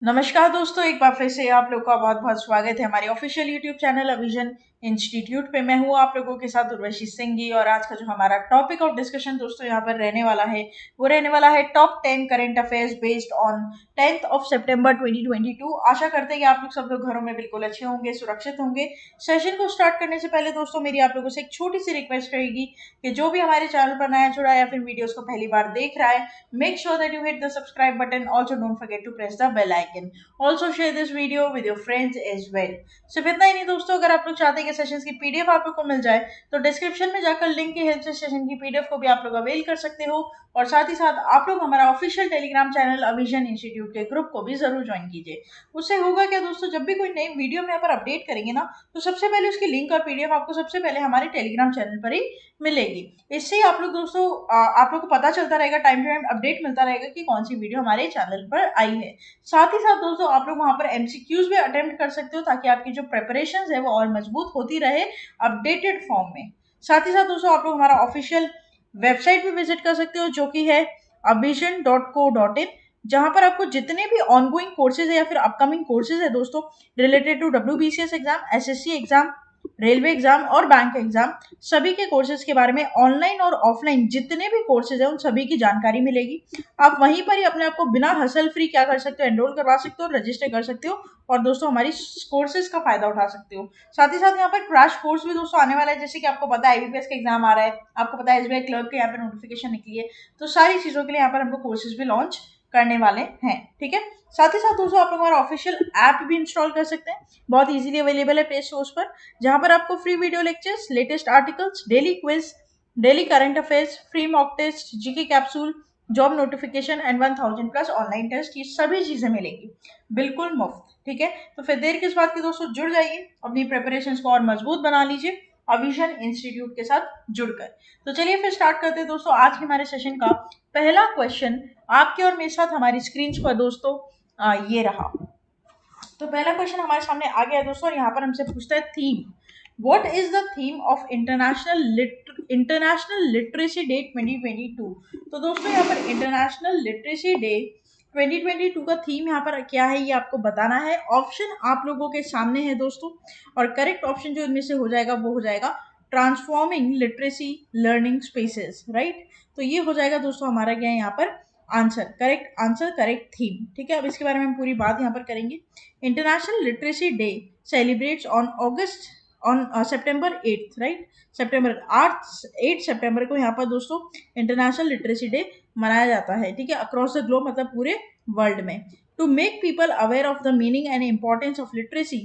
नमस्कार दोस्तों, एक बार फिर से आप लोग का बहुत बहुत स्वागत है हमारे ऑफिशियल यूट्यूब चैनल अविजन इंस्टीट्यूट पे। मैं हूँ आप लोगों के साथ उर्वशी सिंह जी, और आज का जो हमारा टॉपिक ऑफ डिस्कशन दोस्तों यहाँ पर रहने वाला है वो रहने वाला है top 10 current affairs based on 10th of September 2022। आशा करते हैं कि आप लोग सब लोग घरों में बिल्कुल अच्छे होंगे, सुरक्षित होंगे। सेशन को स्टार्ट करने से पहले दोस्तों मेरी आप लोगों से एक छोटी सी रिक्वेस्ट रहेगी कि जो भी हमारे चैनल पर नया जुड़ा है या फिर वीडियोस को पहली बार देख रहा है, make sure that you hit the subscribe button. Also don't forget to press the bell icon. Also share this video with your friends as well. सिर्फ इतना ही नहीं दोस्तों, अगर आप लोग चाहते हैं कि सेशंस की पीडीएफ आप लोग को मिल जाए तो डिस्क्रिप्शन में जाकर लिंक की हेल्प से सेशन की पीडीएफ को भी आप लोग अवेल कर सकते हो। और साथ ही साथ आप लोग हमारा ऑफिशियल टेलीग्राम चैनल अविजन इंस्टीट्यूट के ग्रुप को भी जरूर ज्वाइन कीजिए। उससे होगा क्या दोस्तों, जब भी कोई नई वीडियो में यहाँ पर अपडेट करेंगे ना, तो सबसे पहले उसकी लिंक और पीडीएफ आपको सबसे पहले हमारे टेलीग्राम चैनल पर ही मिलेगी। इससे ही आप लोग दोस्तों आप लोग को पता चलता रहेगा, टाइम टू टाइम अपडेट मिलता रहेगा कि कौन सी वीडियो हमारे चैनल पर आई है। साथ ही साथ दोस्तों आप लोग वहां पर एमसीक्यूज भी अटेम्प्ट कर सकते हो, ताकि आपकी जो प्रिपरेशन है वो और मजबूत होती रहे अपडेटेड फॉर्म में। साथ ही साथ दोस्तों आप लोग हमारा ऑफिशियल वेबसाइट भी विजिट कर सकते हो, जो कि है avision.co.in, जहां पर आपको जितने भी ऑनगोइंग कोर्सेज है या फिर अपकमिंग कोर्सेज है दोस्तों related to WBCS exam, SSC exam, railway exam और बैंक एग्जाम, सभी के कोर्सेज के बारे में ऑनलाइन और ऑफलाइन जितने भी कोर्सेज है उन सभी की जानकारी मिलेगी। आप वहीं पर ही अपने आप को बिना हसल फ्री क्या कर सकते हो, एनरोल करवा सकते हो, रजिस्टर कर सकते हो और दोस्तों हमारी कोर्सेज का फायदा उठा सकते हो। साथ ही साथ यहाँ पर क्रैश कोर्स भी दोस्तों आने वाला है, जैसे कि आपको पता है आईबीपीएस का एग्जाम आ रहा है, आपको पता है एसबीआई क्लर्क के यहाँ पे नोटिफिकेशन निकली है, तो सारी चीजों के लिए यहाँ पर हमको कोर्सेज भी लॉन्च करने वाले हैं। ठीक है, साथ ही साथ दोस्तों आप लोग हमारा ऑफिशियल ऐप भी इंस्टॉल कर सकते हैं, बहुत इजीली अवेलेबल है प्ले स्टोर पर, जहां पर आपको free video lectures, latest articles, daily quiz, daily current affairs, free mock test, GK capsule, job notification and 1000 plus online test, ये सभी चीजें मिलेंगी बिल्कुल मुफ्त। ठीक है, तो फिर देर किस बात की दोस्तों, जुड़ जाइए, अपनी प्रिपरेशन को और मजबूत बना लीजिए अविजन इंस्टीट्यूट के साथ जुड़कर। तो चलिए फिर स्टार्ट करते हैं दोस्तों आज के हमारे सेशन का पहला क्वेश्चन। आपके और मेरे साथ हमारी स्क्रीन पर दोस्तों ये रहा। तो पहला क्वेश्चन हमारे सामने आ गया दोस्तों, और यहाँ पर हमसे पूछता है theme, what is the theme of international literacy day 2022। तो दोस्तों यहाँ पर इंटरनेशनल लिटरेसी डे 2022 का थीम यहाँ पर क्या है ये आपको बताना है। ऑप्शन आप लोगों के सामने है दोस्तों, और करेक्ट ऑप्शन जो इनमें से हो जाएगा वो हो जाएगा transforming literacy learning spaces, right. तो ये हो जाएगा दोस्तों हमारा क्या है यहाँ पर answer, correct answer, correct theme. ठीक है, अब इसके बारे में हम पूरी बात यहाँ पर करेंगे। International literacy day celebrates on August on September 8, right. सितंबर 8 सितंबर को यहाँ पर दोस्तों इंटरनेशनल लिटरेसी डे मनाया जाता है। ठीक है, अक्रॉस द ग्लोब, मतलब पूरे वर्ल्ड में। To make people aware of the meaning and importance of literacy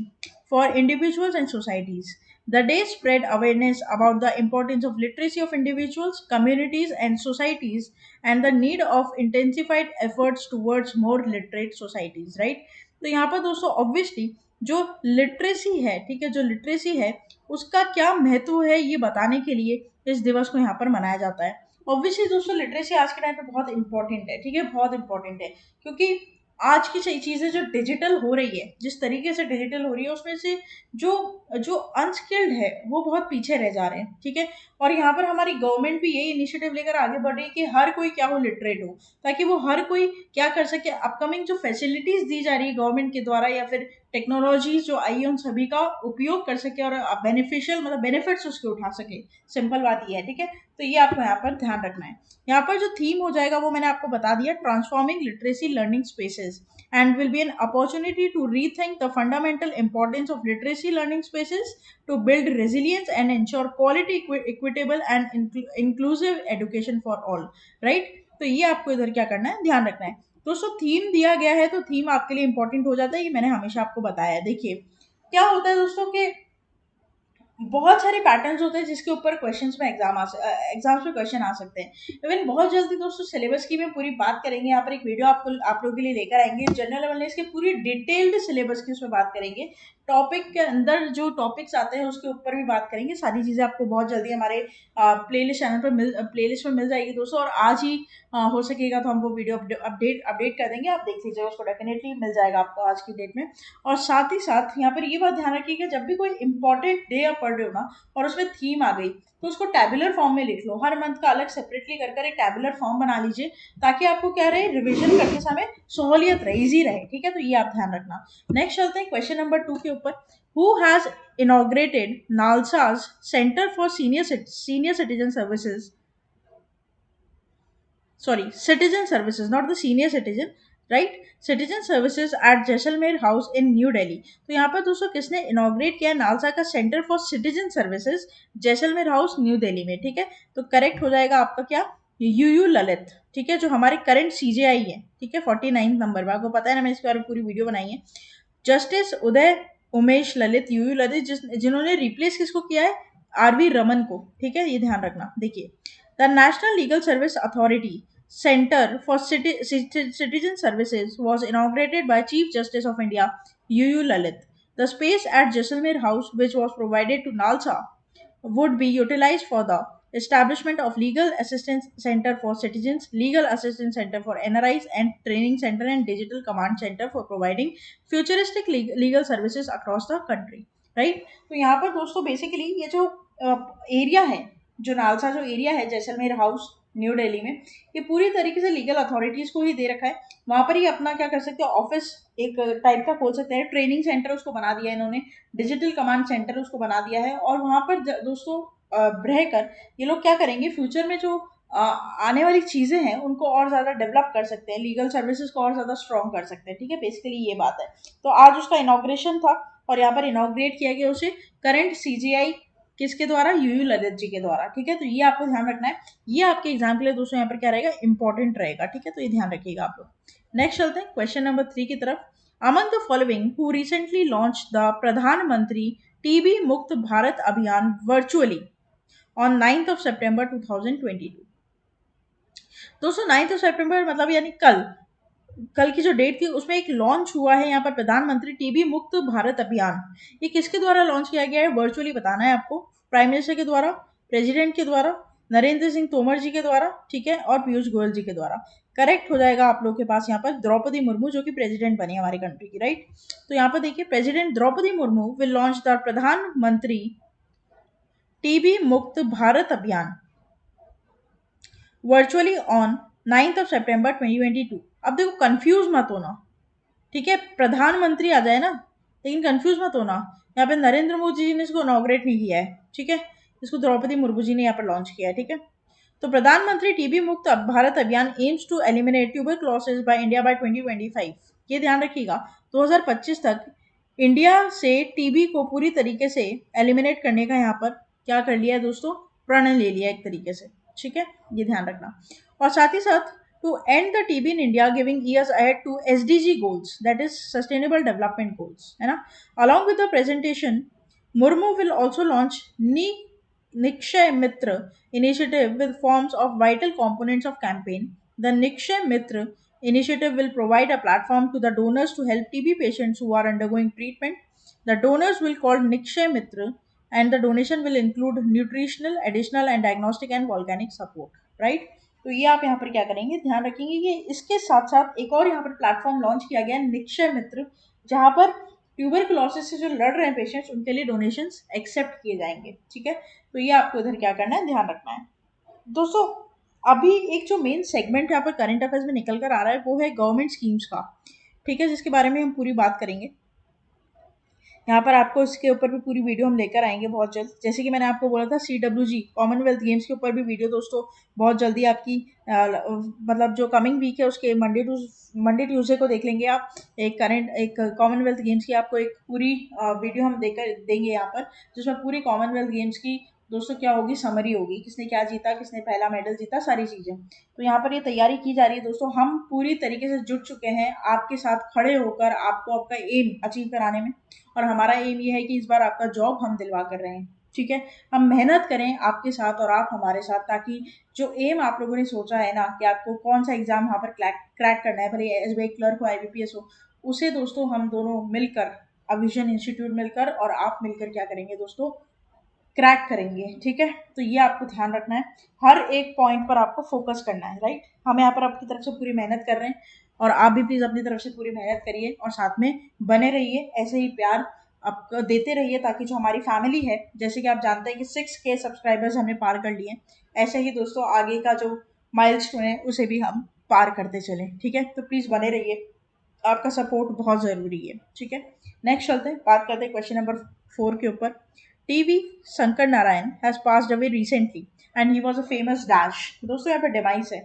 for individuals and societies, the day spread awareness about the importance of literacy of individuals, communities, and societies, and the need of intensified efforts towards more literate societies, right। तो यहाँ पर दोस्तों obviously जो literacy है, ठीक है, जो literacy है उसका क्या महत्व है ये बताने के लिए इस दिवस को यहाँ पर मनाया जाता है। ऑब्वियसली दोस्तों लिटरेसी आज के टाइम पे बहुत इंपॉर्टेंट है, ठीक है, बहुत इंपॉर्टेंट है, क्योंकि आज की चीजें जो डिजिटल हो रही है, जिस तरीके से डिजिटल हो रही है, उसमें से जो जो अनस्किल्ड है वो बहुत पीछे रह जा रहे हैं। ठीक है, और यहाँ पर हमारी गवर्नमेंट भी यही इनिशिएटिव लेकर आगे बढ़ रही है कि हर कोई क्या हो, लिटरेट हो, ताकि वो हर कोई क्या कर सके, अपकमिंग जो फैसिलिटीज दी जा रही है गवर्नमेंट के द्वारा या फिर टेक्नोलॉजीज जो आई है उन सभी का उपयोग कर सके और बेनिफिशियल मतलब बेनिफिट्स उसके उठा सके। सिंपल बात ये है। ठीक है, तो ये आपको यहाँ पर ध्यान रखना है। यहाँ पर जो थीम हो जाएगा वो मैंने आपको बता दिया, transforming literacy learning spaces, and will be an opportunity to rethink the fundamental importance of literacy learning spaces to build resilience and ensure quality, equitable and inclusive education for all, right। तो ये आपको इधर क्या करना है, ध्यान रखना है दोस्तों। थीम दिया गया है तो थीम आपके लिए इंपॉर्टेंट हो जाता है, ये मैंने हमेशा आपको बताया है। देखिए क्या होता है दोस्तों कि बहुत सारे पैटर्न्स होते हैं जिसके ऊपर क्वेश्चंस में एग्जाम्स में क्वेश्चन आ सकते हैं। इवन बहुत जल्दी दोस्तों सिलेबस की भी पूरी बात करेंगे, यहाँ पर एक वीडियो आप लोगों के लिए लेकर आएंगे जनरल अवेयरनेस की पूरी डिटेल्ड सिलेबस की, उसमें बात करेंगे। टॉपिक के अंदर जो टॉपिक्स आते हैं उसके ऊपर भी बात करेंगे। सारी चीजें आपको बहुत जल्दी हमारे प्लेलिस्ट चैनल पर प्लेलिस्ट में मिल जाएगी दोस्तों, और आज ही हो सकेगा तो हम वो वीडियो अपडेट कर देंगे, आप देख लीजिएगा उसको, डेफिनेटली मिल जाएगा आपको आज की डेट में। और साथ ही साथ यहाँ पर ये बात ध्यान रखिएगा, जब भी कोई इंपॉर्टेंट डे या पढ़ रहे हो ना और उसमें थीम आ गई तो उसको टैबुलर फॉर्म में लिख लो, हर मंथ का अलग सेपरेटली कर एक टैबुलर फॉर्म बना लीजिए ताकि आपको क्या रहे, रिविजन करते समय सहूलियत रहे, इजी रहे। ठीक है, तो ये आप ध्यान रखना। नेक्स्ट चलते हैं क्वेश्चन नंबर 2 के ऊपर। Who has inaugurated NALSA's centre for senior citizen services, sorry, citizen services, not the senior citizen, right? Citizen services at Jaisalmer house in new Delhi. तो यहाँ पर दोस्तों किसने इनॉग्रेट किया, नालसा का centre for citizen services Jaisalmer house new Delhi में। ठीक है, तो करेक्ट हो जाएगा आपका क्या, यू ललित। ठीक है, जो हमारे करंट सीजेआई है। ठीक है, 49 नंबर में, आपको पता है ना, मैंने इसके बारे में पूरी वीडियो बनाई है। जस्टिस उदय उमेश ललित, यू ललित, जिन्होंने रिप्लेस किसको किया है, आरवी रमन को। ठीक है, ये ध्यान रखना। देखिए, the national legal service authority Center for Citizen Services was inaugurated by Chief Justice of India, UU Lalit. The space at Jaisalmer House, which was provided to Nalsa, would be utilized for the establishment of Legal Assistance Center for Citizens, Legal Assistance Center for NRIs, and Training Center and Digital Command Center for providing futuristic legal services across the country. Right? तो यहाँ पर दोस्तों basically ये जो area है, जो NALSA जो area है जैसलमेर हाउस न्यू दिल्ली में, ये पूरी तरीके से लीगल अथॉरिटीज को ही दे रखा है। वहां पर ही अपना क्या कर सकते हैं, ऑफिस एक टाइप का खोल सकते हैं, ट्रेनिंग सेंटर उसको बना दिया है इन्होंने, डिजिटल कमांड सेंटर उसको बना दिया है। और वहां पर दोस्तों रहकर ये लोग क्या करेंगे, फ्यूचर में जो आने वाली चीजें हैं उनको और ज्यादा डेवलप कर सकते हैं, लीगल सर्विसेज को और ज्यादा स्ट्रॉन्ग कर सकते हैं। ठीक है, बेसिकली ये बात है। तो आज उसका इनॉग्रेशन था और यहाँ पर इनॉग्रेट किया गया उसे करंट सीजीआई किसके द्वारा, यूयू ललित जी के द्वारा। ठीक है, तो ये आपको ध्यान रखना है, ये आपके एग्जाम के लिए दोस्तों यहाँ पर क्या रहेगा, इंपॉर्टेंट रहेगा। ठीक है, तो ये ध्यान रखिएगा आप लोग। नेक्स्ट चलते हैं क्वेश्चन नंबर 3 की तरफ। Among the following who recently launch the Pradhan Mantri TB Mukt Bharat अभियान virtually on 9th of September 2022। दोस्तों 9th of September मतलब यानी कल की जो डेट थी उसमें एक लॉन्च हुआ है यहाँ पर प्रधानमंत्री टीबी मुक्त भारत अभियान। ये किसके द्वारा लॉन्च किया गया है, वर्चुअली बताना है आपको। प्राइम मिनिस्टर के द्वारा, प्रेसिडेंट के द्वारा, नरेंद्र सिंह तोमर जी के द्वारा, ठीक है, और पीयूष गोयल जी के द्वारा। करेक्ट हो जाएगा आप लोग के पास यहाँ पर द्रौपदी मुर्मू, जो कि प्रेसिडेंट बनी हमारी कंट्री की, राइट। तो यहाँ पर देखिए, president Droupadi Murmu will launch the Pradhan Mantri TB Mukt Bharat अभियान virtually on 9th of September 2022। अब देखो कंफ्यूज मत होना, ठीक है, प्रधानमंत्री आ जाए ना, लेकिन कंफ्यूज मत होना। यहाँ पे नरेंद्र मोदी जी ने इसको इनॉग्रेट नहीं किया है, ठीक है, इसको द्रौपदी मुर्मू जी ने यहाँ पर लॉन्च किया है। ठीक है, तो प्रधानमंत्री TB Mukt Bharat Abhiyaan aims to eliminate tuberculosis by India by 2025। ये ध्यान रखिएगा, 2025 तक इंडिया से टीबी को पूरी तरीके से एलिमिनेट करने का यहाँ पर क्या कर लिया है दोस्तों, प्रण ले लिया एक तरीके से। ठीक है, ये ध्यान रखना। और साथ ही साथ to end the TB in India giving years ahead to SDG goals, that is sustainable development goals, है ना। Along with the presentation, Murmu will also launch Nikshay Mitra initiative with forms of vital components of campaign. The Nikshay Mitra initiative will provide a platform to the donors to help TB patients who are undergoing treatment. The donors will call Nikshay Mitra and the donation will include nutritional, additional and diagnostic and volcanic support. Right? तो ये आप यहाँ पर क्या करेंगे, ध्यान रखेंगे कि इसके साथ साथ एक और यहाँ पर प्लेटफॉर्म लॉन्च किया गया है, निक्षय मित्र, जहाँ पर ट्यूबरकुलोसिस से जो लड़ रहे हैं पेशेंट्स, उनके लिए डोनेशंस एक्सेप्ट किए जाएंगे। ठीक है, तो ये आपको इधर क्या करना है, ध्यान रखना है। दोस्तों अभी एक जो मेन सेगमेंट यहाँ पर करंट अफेयर्स में निकल कर आ रहा है वो है गवर्नमेंट स्कीम्स का, ठीक है, जिसके बारे में हम पूरी बात करेंगे। यहाँ पर आपको इसके ऊपर भी पूरी वीडियो हम लेकर आएंगे बहुत जल्द। जैसे कि मैंने आपको बोला था CWG कॉमनवेल्थ गेम्स के ऊपर भी वीडियो दोस्तों बहुत जल्दी आपकी मतलब जो कमिंग वीक है उसके मंडे ट्यूसडे को देख लेंगे आप। एक कॉमनवेल्थ गेम्स की आपको एक पूरी वीडियो हम देंगे यहाँ पर, जिसमें पूरी कॉमनवेल्थ गेम्स की दोस्तों क्या होगी, समरी होगी, किसने क्या जीता, किसने पहला मेडल जीता, सारी चीजें। तो यहाँ पर ये तैयारी की जा रही है दोस्तों, हम पूरी तरीके से जुट चुके हैं आपके साथ खड़े होकर आपको आपका एम अचीव कराने में। और हमारा एम ये है कि इस बार आपका जॉब हम दिलवा कर रहे हैं। ठीक है, हम मेहनत करें आपके साथ और आप हमारे साथ, ताकि जो एम आप लोगों ने सोचा है ना कि आपको कौन सा एग्जाम वहाँ पर क्रैक करना है, भले एसबीआई क्लर्क हो, IBPS हो, उसे दोस्तों हम दोनों मिलकर, अविजन इंस्टीट्यूट मिलकर और आप मिलकर क्या करेंगे दोस्तों, क्रैक करेंगे। ठीक है, तो ये आपको ध्यान रखना है, हर एक पॉइंट पर आपको फोकस करना है। राइट, हम यहाँ पर आपकी तरफ से पूरी मेहनत कर रहे हैं और आप भी प्लीज अपनी तरफ से पूरी मेहनत करिए और साथ में बने रहिए। ऐसे ही प्यार आप देते रहिए ताकि जो हमारी फैमिली है, जैसे कि आप जानते हैं कि 6K सब्सक्राइबर्स हमने पार कर लिए, ऐसे ही दोस्तों आगे का जो माइलस्टोन है उसे भी हम पार करते चलें। ठीक है, तो प्लीज़ बने रहिए, आपका सपोर्ट बहुत ज़रूरी है। ठीक है, नेक्स्ट चलते हैं, बात करते हैं क्वेश्चन नंबर 4 के ऊपर। TV Shankar Narayan has passed away recently and he was a famous dash. दोस्तों यहाँ पर डिवाइस है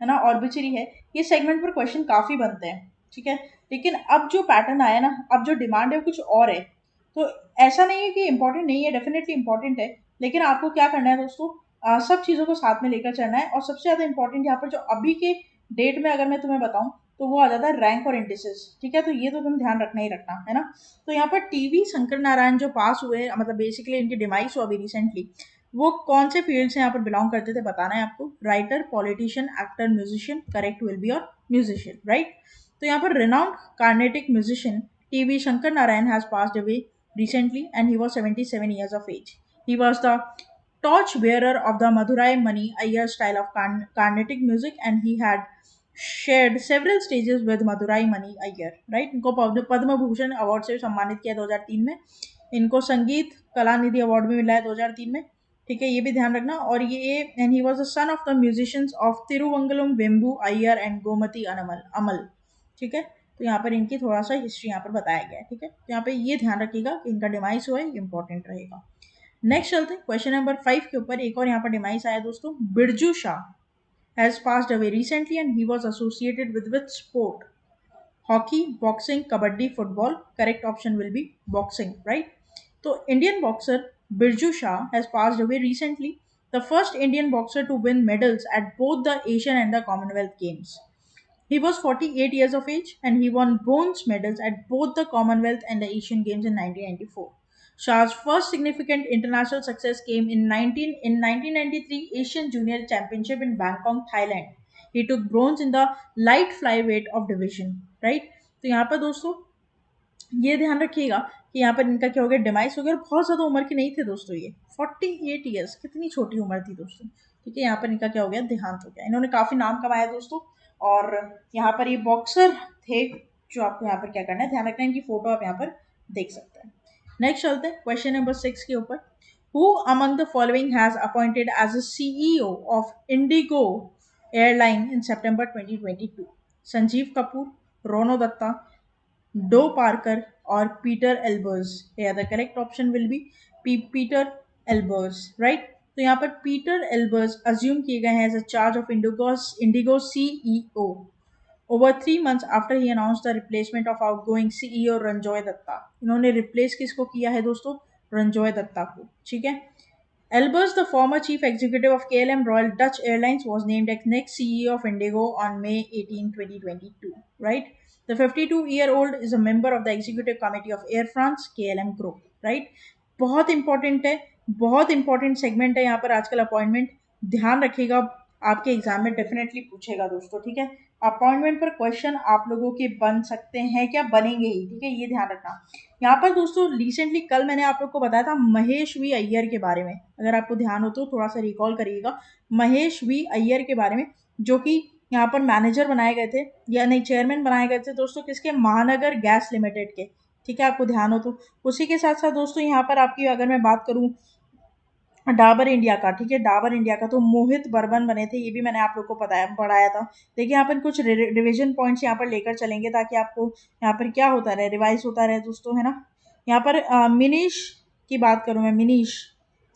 ना, ऑर्बिचरी है। ये सेगमेंट पर क्वेश्चन काफ़ी बनते हैं। ठीक है, लेकिन अब जो पैटर्न आया ना, अब जो डिमांड है वो कुछ और है। तो ऐसा नहीं है कि इंपॉर्टेंट नहीं है, डेफिनेटली इंपॉर्टेंट है, लेकिन आपको क्या करना है दोस्तों, सब चीज़ों को साथ में लेकर चलना है। और सबसे ज़्यादा इंपॉर्टेंट यहाँ पर जो अभी के डेट में अगर मैं तुम्हें बताऊं तो वो आ जाता है रैंक और इंडिसेस। ठीक है, तो ये तो तुम ध्यान रखना ही रखना है ना। तो यहाँ पर टीवी शंकर नारायण जो पास हुए, मतलब बेसिकली इनकी डिमाइस हुआ अभी रिसेंटली, वो कौन से फील्ड से यहाँ पर बिलोंग करते थे बताना है आपको। Writer, politician, actor, musician, correct will be और म्यूजिशियन, राइट। तो यहाँ पर renowned Carnatic musician TV Shankar Narayan has passed away recently and he was 77 years of age. He was the torch bearer of the Madurai Mani Iyer style of Carnatic music and he had shared several stages with Madurai Mani Iyer. Right? इनको Padma Bhushan award से सम्मानित किया 2003 में। इनको संगीत कला निधि award भी मिला है 2003 में। ठीक है, ये भी ध्यान रखना। और ये and he was the son of the musicians of Tiruvangalam Vembu Iyer and Gomathi Ammal. ठीक है, तो यहाँ पर इनकी थोड़ा सा हिस्ट्री यहाँ पर बताया गया है। ठीक है, तो यहाँ पे ये ध्यान रखिएगा कि इनका डिमाइस हुआ है, इंपॉर्टेंट रहेगा। नेक्स्ट चलते हैं क्वेश्चन नंबर 5 के ऊपर। एक और यहाँ पर डिमाइस आया दोस्तों, Birju Shah has passed away recently and he was associated with sport, hockey, boxing, kabaddi, football. Correct option will be boxing, right. तो Indian boxer Birju Shah has passed away recently, the first Indian boxer to win medals at both the Asian and the Commonwealth games. He was 48 years of age and he won bronze medals at both the Commonwealth and the Asian Games in 1994. Shah's first significant international success came in 1993 Asian Junior Championship in Bangkok, Thailand. He took bronze in the light flyweight of division, right? तो यहाँ पर दोस्तों ये ध्यान रखिएगा कि यहाँ पर इनका क्या हो गया, डिमाइस हो गया। और बहुत ज़्यादा उम्र के नहीं थे दोस्तों, ये 48 ईयर्स, कितनी छोटी उम्र थी दोस्तों। ठीक है, यहाँ पर इनका क्या हो गया, देहांत हो गया। इन्होंने काफ़ी नाम कमाया दोस्तों, और यहाँ पर ये बॉक्सर थे। जो आपको यहाँ पर क्या करना है, ध्यान रखना है, इनकी फोटो आप यहाँ पर देख सकते हैं। नेक्स्ट चलते हैं क्वेश्चन नंबर 6 के ऊपर। Who among the following has appointed as a CEO of IndiGo airline in September 2022? Sanjeev Kapoor, Rono Dutta, Dow Parker और Pieter Elbers. The correct option will be Pieter Elbers, right. तो यहाँ पर पीटर एल्बर्स अज्यूम किए गए हैं as a charge of IndiGo CEO over 3 months after he announce the replacement of outgoing CEO Ronojoy Dutta. इन्होंने replace किसको किया है दोस्तों, रंजॉय दत्ता को। ठीक है, Elbers, the former chief executive of KLM Royal Dutch Airlines, was named as next CEO of Indigo on May 18, 2022. Right? The 52-year-old is a member of the executive committee of Air France KLM Group. Right? बहुत important है, बहुत important segment है यहाँ पर आजकल appointment. ध्यान रखिएगा, आपके एग्जाम में डेफिनेटली पूछेगा दोस्तों। ठीक है, अपॉइंटमेंट पर क्वेश्चन आप लोगों के बन सकते हैं, क्या बनेंगे ही। ठीक है, ये ध्यान रखना। यहाँ पर दोस्तों रिसेंटली कल मैंने आप लोग को बताया था महेश वी अय्यर के बारे में, अगर आपको ध्यान हो तो थोड़ा सा रिकॉल करिएगा। महेश वी अय्यर के बारे में, जो कि यहाँ पर मैनेजर बनाए गए थे, या नहीं चेयरमैन बनाए गए थे दोस्तों, किसके, महानगर गैस लिमिटेड के। ठीक है, आपको ध्यान हो तो। उसी के साथ साथ दोस्तों यहाँ पर आपकी अगर मैं बात करूँ डाबर इंडिया का, ठीक है, डाबर इंडिया का, तो मोहित बर्मन बने थे, ये भी मैंने आप लोग को पढ़ाया था। देखिए यहाँ पर कुछ रिविजन पॉइंट्स यहाँ पर लेकर चलेंगे ताकि आपको यहाँ पर क्या होता रहे, रिवाइज होता रहे दोस्तों, है ना। यहाँ पर मिनीश की बात करूँ मैं, मिनीश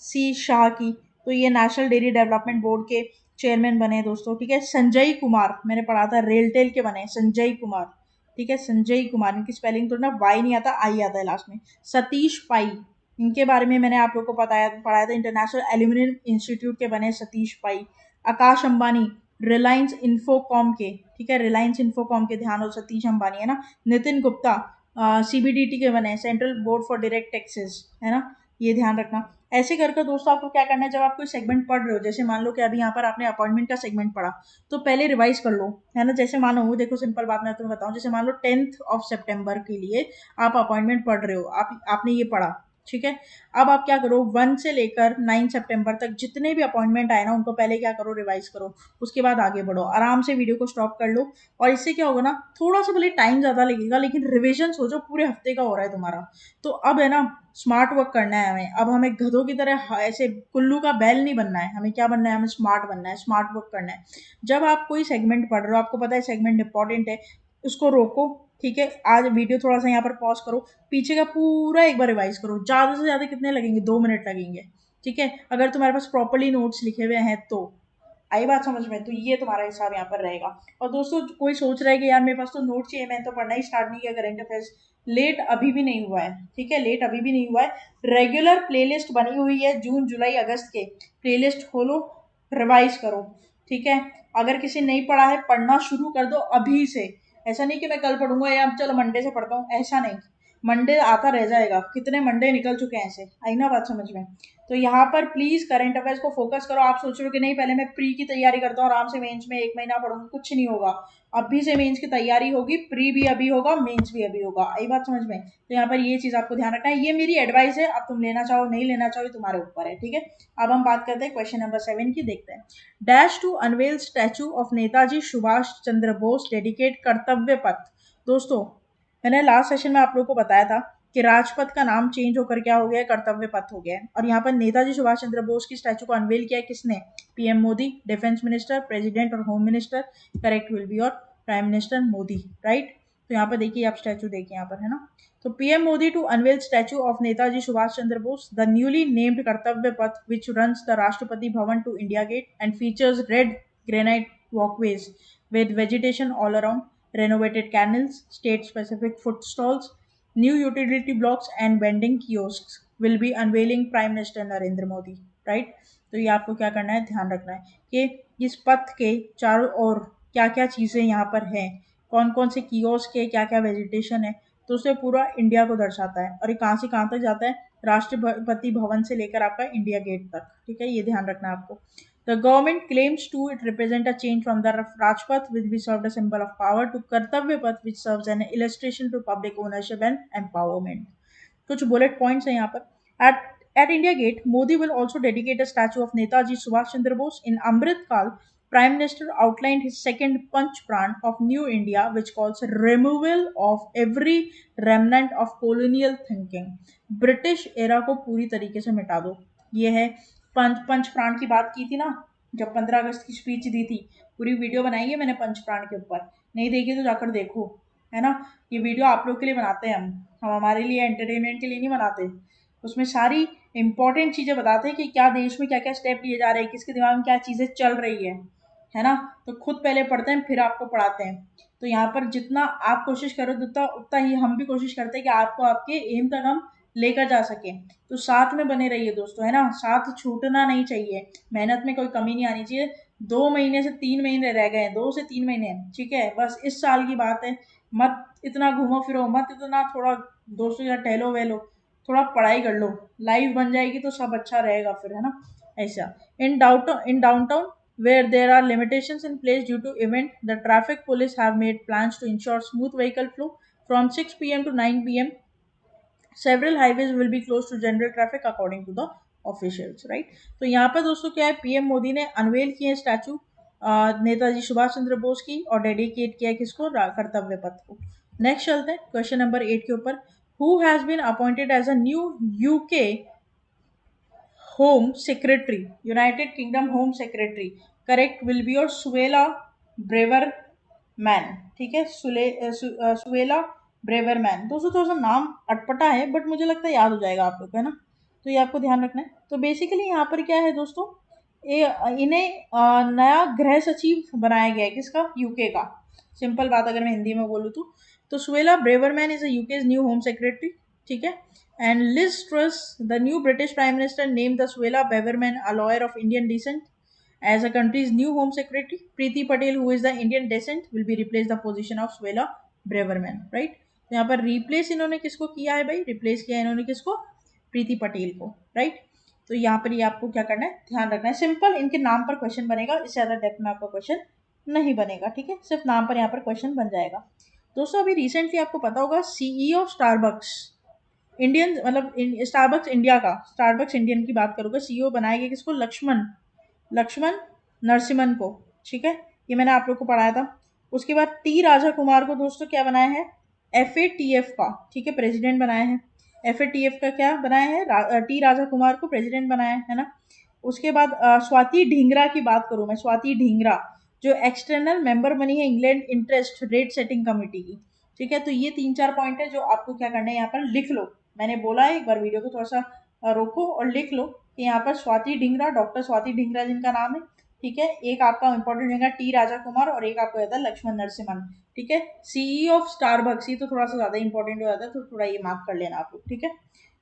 सी शाह की, तो ये नेशनल डेयरी डेवलपमेंट बोर्ड के चेयरमैन बने दोस्तों। ठीक है, संजय कुमार, मैंने पढ़ा था रेलटेल के बने संजय कुमार। ठीक है, संजय कुमार, इनकी स्पेलिंग तो ना वाई नहीं आता, आई आता है लास्ट में। सतीश पाई, इनके बारे में मैंने आप लोग को पढ़ाया था, इंटरनेशनल एल्यूमिनियम इंस्टीट्यूट के बने सतीश पाई। आकाश अंबानी, रिलायंस इन्फोकॉम के, ठीक है, रिलायंस इन्फोकॉम के, ध्यान हो, सतीश अंबानी, है ना। नितिन गुप्ता CBDT के बने, central board for direct taxes, है ना, ये ध्यान रखना। ऐसे करके दोस्तों आपको क्या करना है, जब आप कोई सेगमेंट पढ़ रहे हो, जैसे मान लो कि अभी यहाँ पर आपने अपॉइंटमेंट का सेगमेंट पढ़ा, तो पहले रिवाइज कर लो, है ना। जैसे मानो, देखो सिंपल बात मैं तुम्हें बताऊं, जैसे मान लो 10th of September के लिए आप अपॉइंटमेंट पढ़ रहे हो, आपने ये पढ़ा, ठीक है। अब आप क्या करो, 1 से लेकर 9 सितंबर तक जितने भी अपॉइंटमेंट आए ना उनको पहले क्या करो, रिवाइज करो, उसके बाद आगे बढ़ो, आराम से वीडियो को स्टॉप कर लो। और इससे क्या होगा ना, थोड़ा सा भले टाइम ज़्यादा लगेगा लेकिन रिविजन सोचो पूरे हफ्ते का हो रहा है तुम्हारा। तो अब है ना, स्मार्ट वर्क करना है हमें। अब हमें गधों की तरह ऐसे कुल्लू का बैल नहीं बनना है, हमें क्या बनना है, हमें स्मार्ट बनना है, स्मार्ट वर्क करना है। जब आप कोई सेगमेंट पढ़ रहे हो, आपको पता है सेगमेंट इंपॉर्टेंट है, उसको रोको, ठीक है। आज वीडियो थोड़ा सा यहाँ पर पॉज करो, पीछे का पूरा एक बार रिवाइज करो। ज़्यादा से ज़्यादा कितने लगेंगे, 2 मिनट लगेंगे, ठीक है। अगर तुम्हारे पास प्रॉपरली नोट्स लिखे हुए हैं तो आई बात समझ में, तो ये तुम्हारा हिसाब यहाँ पर रहेगा। और दोस्तों कोई सोच रहा है कि यार मेरे पास तो नोट चाहिए, मैंने तो पढ़ना ही स्टार्ट नहीं किया करेंट अफेयर्स, लेट अभी भी नहीं हुआ है, ठीक है, लेट अभी भी नहीं हुआ है। रेगुलर प्लेलिस्ट बनी हुई है जून जुलाई अगस्त के, प्लेलिस्ट खोलो, रिवाइज करो, ठीक है। अगर किसी नहीं पढ़ा है, पढ़ना शुरू कर दो अभी से। ऐसा नहीं कि मैं कल पढ़ूंगा या चलो मंडे से पढ़ता हूँ, ऐसा नहीं। मंडे आता रह जाएगा, कितने मंडे निकल चुके हैं ऐसे, आई ना बात समझ में। तो यहाँ पर प्लीज करंट अफेयर्स को फोकस करो। आप सोच रहे हो कि नहीं पहले मैं प्री की तैयारी करता हूँ, आराम से मेंस में 1 महीना पढ़ूंगा, कुछ नहीं होगा। अभी से मेंस की तैयारी होगी, प्री भी अभी होगा, मेंस भी अभी होगा, आई बात समझ में। तो यहाँ पर ये चीज आपको ध्यान रखना है, ये मेरी एडवाइस है, अब तुम लेना चाहो नहीं लेना चाहो तुम्हारे ऊपर है, ठीक है। अब हम बात करते हैं क्वेश्चन नंबर 7 की, देखते हैं। Dash to unveil statue of Netaji Subhas Chandra Bose dedicate Kartavya Path. दोस्तों मैंने लास्ट सेशन में आप लोगों को बताया था कि राजपथ का नाम चेंज होकर क्या हो गया है, कर्तव्य पथ हो गया है। और यहाँ पर नेताजी सुभाष चंद्र बोस की स्टैचू को अनवेल किया है किसने, PM Modi, defence minister, president और home minister, correct will be और प्राइम मिनिस्टर मोदी, राइट। तो यहाँ पर देखिए, आप स्टैचू देखिए यहाँ पर, है ना। तो PM Modi to unveil statue of Netaji Subhas Chandra Bose, the newly named Kartavya Path which runs the Rashtrapati Bhavan to India Gate and features red granite walkways with vegetation all around, renovated canals, state-specific food stalls, new utility blocks and vending kiosks will be unveiling Prime Minister Narendra Modi, right. तो ये आपको क्या करना है, ध्यान रखना है कि इस पथ के चारों ओर क्या क्या चीज़ें यहाँ पर हैं, कौन कौन से कियोस्क है, क्या क्या वेजिटेशन है। तो उससे पूरा इंडिया को दर्शाता है। और ये कहाँ से कहाँ तक जाता है, राष्ट्रपति भवन से लेकर आपका इंडिया गेट तक, ठीक है, ये ध्यान रखना है आपको। The government claims to it represent a change from the Rajpath, which we served a symbol of power, to Kartavya Path, which serves an illustration to public ownership and empowerment. कुछ bullet points हैं यहाँ पर। At India Gate, Modi will also dedicate a statue of Netaji Subhash Chandra Bose. In Amrit Kal, Prime Minister outlined his second Panch Pran of New India, which calls removal of every remnant of colonial thinking. British era को पूरी तरीके से मिटा दो। ये है पंच प्राण की बात की थी ना, जब 15 अगस्त की स्पीच दी थी, पूरी वीडियो बनाई है मैंने पंच प्राण के ऊपर, नहीं देखी तो जाकर देखो, है ना। ये वीडियो आप लोग के लिए बनाते हैं हम हमारे लिए एंटरटेनमेंट के लिए नहीं बनाते। उसमें सारी इंपॉर्टेंट चीज़ें बताते हैं कि क्या देश में क्या क्या स्टेप लिए जा रहे हैं, किसके दिमाग में क्या चीज़ें चल रही है ना। तो खुद पहले पढ़ते हैं फिर आपको पढ़ाते हैं। तो यहाँ पर जितना आप कोशिश करो उतना उतना ही हम भी कोशिश करते हैं कि आपको आपके एम तक हम लेकर जा सके। तो साथ में बने रहिए दोस्तों, है ना, साथ छूटना नहीं चाहिए, मेहनत में कोई कमी नहीं आनी चाहिए। 2 महीने से 3 महीने रह गए हैं, 2 से 3 महीने, ठीक है, बस इस साल की बात है। मत इतना घूमो फिरो, मत इतना, थोड़ा दोस्तों या टहलो वहलो, थोड़ा पढ़ाई कर लो, लाइफ बन जाएगी तो सब अच्छा रहेगा फिर, है ना। ऐसा इन downtown where there are limitations in place due to event, the traffic police have made plans to ensure smooth vehicle flow from 6 p.m. to 9 p.m. Several highways will be closed to general traffic according to the officials, right। तो यहाँ पर दोस्तों क्या है, PM Modi ने unwell किए statue Netaji Subhas Chandra Bose की और डेडिकेट किया किसको, कर्तव्य पथ को। नेक्स्ट चलते हैं क्वेश्चन नंबर 8 के ऊपर। Who has been appointed as a new UK home secretary, United Kingdom home secretary, correct will be और सुवेला ब्रेवर मैन, ठीक है, सुवेला ब्रेवर मैन। दोस्तों थोड़ा सा नाम अटपटा है बट मुझे लगता है याद हो जाएगा आप लोग को, है ना। तो ये आपको ध्यान रखना है। तो बेसिकली यहाँ पर क्या है दोस्तों, इन्हें नया गृह सचिव बनाया गया है, किसका, यूके का। सिंपल बात अगर मैं हिंदी में बोलूँ तो Suella Braverman is UK's new home secretary, ठीक है। And Liz Truss, the new British prime minister, name the Suella Braverman a lawyer of Indian descent as a country's new home secretary. Preeti Patel, who is the Indian descent, will be replaced the position of Suella Braverman, right। तो यहाँ पर replace इन्होंने किसको किया है भाई, replace किया है इन्होंने किसको, प्रीति पटेल को, राइट। तो यहाँ पर ये आपको क्या करना है, ध्यान रखना है। सिंपल इनके नाम पर क्वेश्चन बनेगा, इससे ज़्यादा डेप्थ में आपका क्वेश्चन नहीं बनेगा, ठीक है, सिर्फ नाम पर यहाँ पर क्वेश्चन बन जाएगा। दोस्तों अभी रिसेंटली आपको पता होगा सीईओ ऑफ स्टारबक्स इंडियन मतलब स्टारबक्स इंडिया का, स्टारबक्स इंडियन की बात करूँगा, सीईओ बनाएगा किसको? लक्ष्मण, लक्ष्मण नरसिम्हन को। ठीक है, ये मैंने आप लोग को पढ़ाया था। उसके बाद टी राजा कुमार को दोस्तों क्या बनाया है? एफ का, ठीक है, प्रेसिडेंट बनाया है। एफ का क्या बनाया है? टी राजा कुमार को प्रेसिडेंट बनाया है ना। उसके बाद स्वाति ढींगरा की बात करूं मैं, स्वाति ढींगरा जो एक्सटर्नल मेंबर बनी है England interest rate setting committee की। ठीक है, तो ये 3-4 पॉइंट है जो आपको क्या करना है, यहाँ पर लिख लो। मैंने बोला है, एक बार वीडियो को थोड़ा सा रोको और लिख लो कि यहाँ पर स्वाति ढींगरा, डॉक्टर स्वाति ढींगरा जिनका नाम है। ठीक है, एक आपका इंपॉर्टेंट रहेगा टी राजा कुमार और एक आपको रहता है लक्ष्मण नरसिम्हन। ठीक है, सीई ऑफ स्टारबक्स, ये तो थोड़ा सा ज्यादा इंपॉर्टेंट हो जाता है, तो थोड़ा ये मार्क कर लेना आप लोग। ठीक है,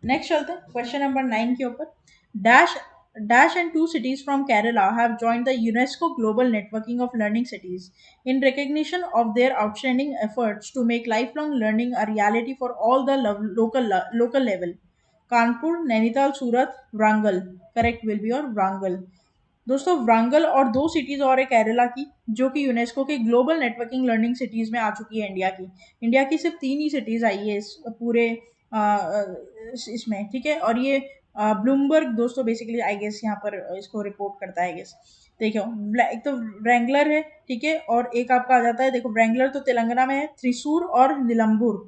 नेक्स्ट चलते हैं क्वेश्चन नंबर 9 के ऊपर। Dash Dash and two cities from Kerala have joined the UNESCO Global Networking of Learning Cities in recognition of their outstanding efforts to make lifelong learning a reality for all the local level. Kanpur, Nainital, Surat, Wrangle. Correct will be your Wrangle. दोस्तों व्रांगल और दो cities और है केरला की, जो कि UNESCO के global networking learning cities में आ चुकी है। इंडिया की सिर्फ 3 ही सिटीज आई है इस पूरे इसमें। ठीक है, और ये ब्लूमबर्ग दोस्तों बेसिकली आई गेस यहाँ पर इसको रिपोर्ट करता है। गेस देखो, एक तो व्रैंगलर है, ठीक है, और एक आपका आ जाता है, देखो व्रैंगलर तो तेलंगाना में है, त्रिशूर और नीलम्बूर।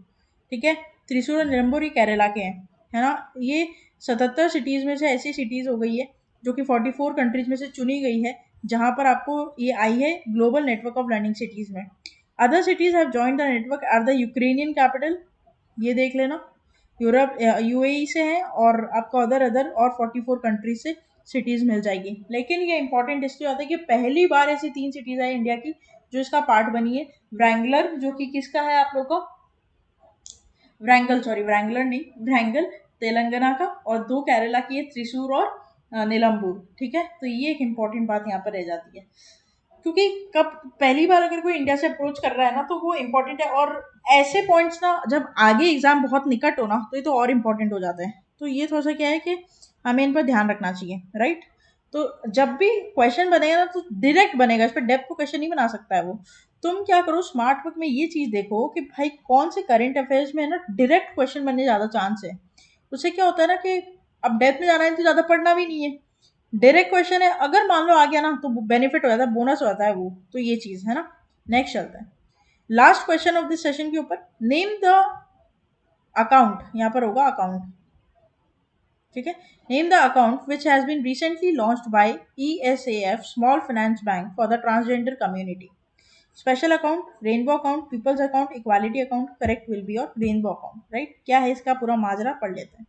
ठीक है, त्रिशूर और नीलम्बूर ये केरला के हैं, है ना। ये 77 सिटीज में से ऐसी सिटीज हो गई है जो कि 44 कंट्रीज में से चुनी गई है, जहां पर आपको ये आई है global network of learning cities में। Other cities have joined the network are the Ukrainian capital, ये देख लेना, यूरोप यूएई से है, और आपको अदर अदर और 44 कंट्रीज से सिटीज मिल जाएगी। लेकिन ये इंपॉर्टेंट इसलिए होता है कि पहली बार ऐसी 3 सिटीज आई इंडिया की जो इसका पार्ट बनी है। व्रैंगलर जो कि किसका है आप लोग को? व्रैंगल, सॉरी व्रैंगलर नहीं, व्रैंगल तेलंगाना का, और दो केरला की है, त्रिशूर और नीलम्बूर। ठीक है, तो ये एक इंपॉर्टेंट बात यहाँ पर रह जाती है, क्योंकि कब पहली बार अगर कोई इंडिया से अप्रोच कर रहा है ना, तो वो इंपॉर्टेंट है। और ऐसे पॉइंट्स ना जब आगे एग्जाम बहुत निकट हो ना, तो ये तो और इम्पोर्टेंट हो जाते हैं। तो ये थोड़ा सा क्या है कि हमें इन पर ध्यान रखना चाहिए, राइट। तो जब भी क्वेश्चन बनेगा ना, तो डायरेक्ट बनेगा, इस पर डेप्थ को क्वेश्चन नहीं बना सकता है वो। तुम क्या करो, स्मार्ट वर्क में ये चीज देखो कि भाई कौन से करंट अफेयर्स में है ना डायरेक्ट क्वेश्चन बनने ज्यादा चांस है। उससे क्या होता है ना कि अब डेप्थ में जाना है तो ज्यादा पढ़ना भी नहीं है, डायरेक्ट क्वेश्चन है, अगर मान लो आ गया ना तो बेनिफिट हो जाता है, बोनस हो जाता है वो। तो ये चीज है ना। नेक्स्ट चलता है last question of this session के ऊपर। नेम द अकाउंट, यहाँ पर होगा अकाउंट। ठीक है, name the account which has been recently launched by ESAF small finance bank for the transgender community. Special account, rainbow account, people's account, equality account. Correct will be और rainbow account, right. क्या है इसका पूरा माजरा, पढ़ लेते हैं।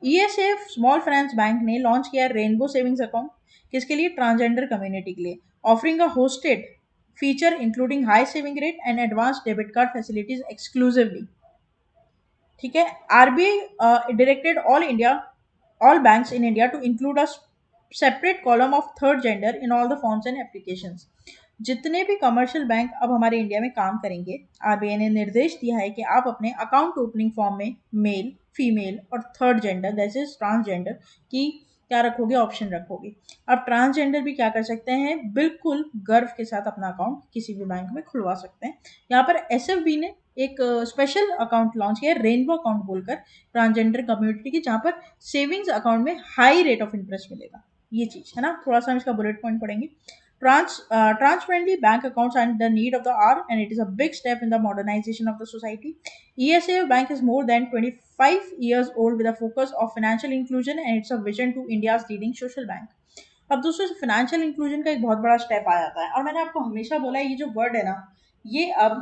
ESAF small finance bank ने लॉन्च किया रेनबो सेविंग्स अकाउंट, किसके लिए? ट्रांसजेंडर कम्युनिटी के लिए, offering a hosted feature including high saving rate and advance debit card facilities exclusively. ठीक है, RBI directed all banks in India to include a separate column of third gender in all the forms and applications. जितने भी commercial bank अब हमारे India में काम करेंगे, RBI ने निर्देश दिया है कि आप अपने अकाउंट ओपनिंग फॉर्म में मेल, फीमेल और third gender that is transgender की क्या रखोगे? ऑप्शन रखोगे। अब ट्रांसजेंडर भी क्या कर सकते हैं? बिल्कुल गर्व के साथ अपना अकाउंट किसी भी बैंक में खुलवा सकते हैं। यहाँ पर एसएफबी ने एक स्पेशल अकाउंट लॉन्च किया, रेनबो अकाउंट बोलकर, ट्रांसजेंडर कम्युनिटी की, जहाँ पर सेविंग्स अकाउंट में हाई रेट ऑफ इंटरेस्ट मिलेगा। ये चीज है ना, थोड़ा सा हम इसका बुलेट पॉइंट पढ़ेंगे। Trans-friendly bank accounts are the need of the hour, and it is a big step in the modernization of the society. ESA Bank is more than 25 years old with a focus of financial inclusion, and it's a vision to India's leading social bank. अब दोस्तों financial inclusion का एक बहुत बड़ा step आ जाता है, और मैंने आपको हमेशा बोला है ये जो वर्ड है ना, ये अब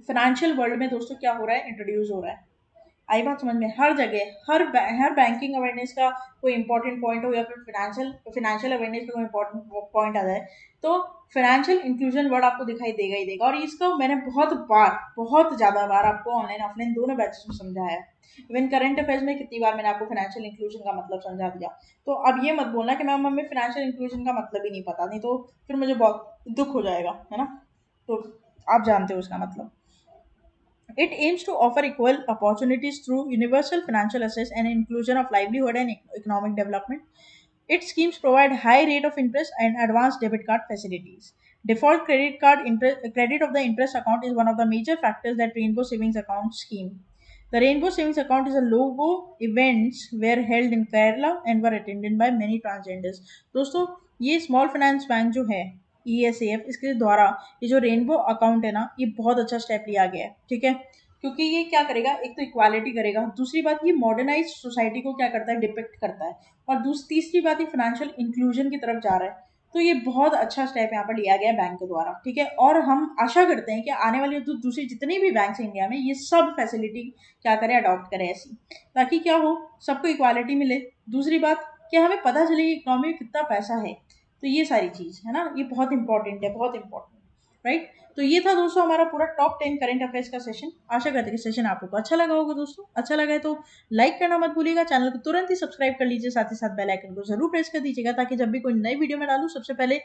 फाइनेंशियल वर्ल्ड में दोस्तों क्या हो रहा है? इंट्रोड्यूस हो रहा है। आई बात समझ में? हर जगह हर बैंकिंग अवेयरनेस का कोई इंपॉर्टेंट पॉइंट हो, या फिर फाइनेंशियल अवेयरनेस का कोई इंपॉर्टेंट पॉइंट आ जाए, तो फाइनेंशियल इंक्लूजन वर्ड आपको दिखाई देगा ही देगा। और इसको मैंने बहुत ज़्यादा बार आपको ऑनलाइन ऑफलाइन दोनों बैचेस में समझाया है। इवन करंट अफेयर्स में कितनी बार मैंने आपको फाइनेंशियल इंक्लूजन का मतलब समझा दिया। तो अब ये मत बोलना कि मैम हमें फाइनेंशियल इंक्लूजन का मतलब ही नहीं पता, नहीं तो फिर मुझे बहुत दुख हो जाएगा, है ना। तो आप जानते हो उसका मतलब। It aims to offer equal opportunities through universal financial access and inclusion of livelihood and economic development. Its schemes provide high rate of interest and advanced debit card facilities. Default credit of the interest account is one of the major factors that Rainbow Savings Account scheme. The Rainbow Savings Account is a logo events were held in Kerala and were attended by many transgenders. दोस्तों ये small finance bank जो है ESAF, इसके द्वारा ये जो rainbow account है ना, ये बहुत अच्छा स्टेप लिया गया है, ठीक है। क्योंकि ये क्या करेगा, एक तो इक्वालिटी करेगा, दूसरी बात ये मॉडर्नाइज सोसाइटी को क्या करता है, डिपिक्ट करता है, और तीसरी बात ये फाइनेंशियल इंक्लूजन की तरफ जा रहा है। तो ये बहुत अच्छा स्टेप यहाँ पर लिया गया है बैंक के द्वारा, ठीक है। और हम आशा करते हैं कि आने वाले दूसरी जितनी भी बैंक है इंडिया में, ये सब फैसिलिटी क्या करें, अडॉप्ट करें ऐसी, ताकि क्या हो, सबको इक्वालिटी मिले। दूसरी बात कि हमें पता चले कि इकोनॉमी में कितना पैसा है। तो ये सारी चीज़ है ना, ये बहुत इंपॉर्टेंट है, बहुत इंपॉर्टेंट, राइट। तो ये था दोस्तों हमारा पूरा टॉप 10 करंट अफेयर्स का सेशन। आशा करते हैं कि सेशन आप लोग को अच्छा लगा होगा दोस्तों। अच्छा लगा है तो लाइक करना मत भूलिएगा, चैनल को तुरंत ही सब्सक्राइब कर लीजिए, साथ ही साथ बेल आइकन को जरूर प्रेस कर दीजिएगा, ताकि जब भी कोई नई वीडियो में डालूं सबसे पहले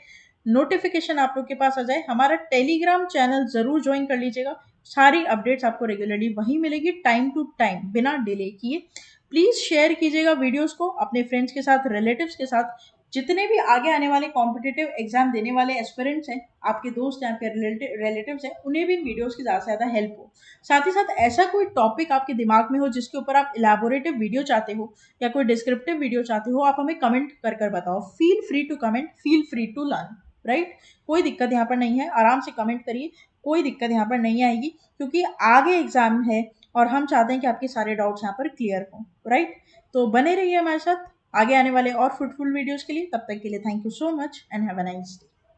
नोटिफिकेशन आप लोग के पास आ जाए। हमारा टेलीग्राम चैनल जरूर ज्वाइन कर लीजिएगा, सारी अपडेट्स आपको रेगुलरली वहीं मिलेगी, टाइम टू टाइम, बिना डिले किए। प्लीज शेयर कीजिएगा वीडियोस को अपने फ्रेंड्स के साथ, रिलेटिव्स के साथ, जितने भी आगे आने वाले कॉम्पिटिटिव एग्जाम देने वाले एस्पिरेंट्स हैं, आपके दोस्त हैं, आपके रिलेटिव्स हैं, उन्हें भी इन वीडियोस की ज़्यादा से ज़्यादा हेल्प हो। साथ ही साथ ऐसा कोई टॉपिक आपके दिमाग में हो जिसके ऊपर आप इलेबोरेटिव वीडियो चाहते हो या कोई डिस्क्रिप्टिव वीडियो चाहते हो, आप हमें कमेंट कर कर बताओ। Feel free to comment, feel free to learn, right. कोई दिक्कत यहाँ पर नहीं है, आराम से कमेंट करिए, कोई दिक्कत यहाँ पर नहीं आएगी, क्योंकि आगे एग्जाम है और हम चाहते हैं कि आपके सारे डाउट्स यहाँ पर क्लियर हों, राइट। तो बने रहिए हमारे साथ आगे आने वाले और फ्रूटफुल वीडियोस के लिए। तब तक के लिए thank you so much and have a nice day.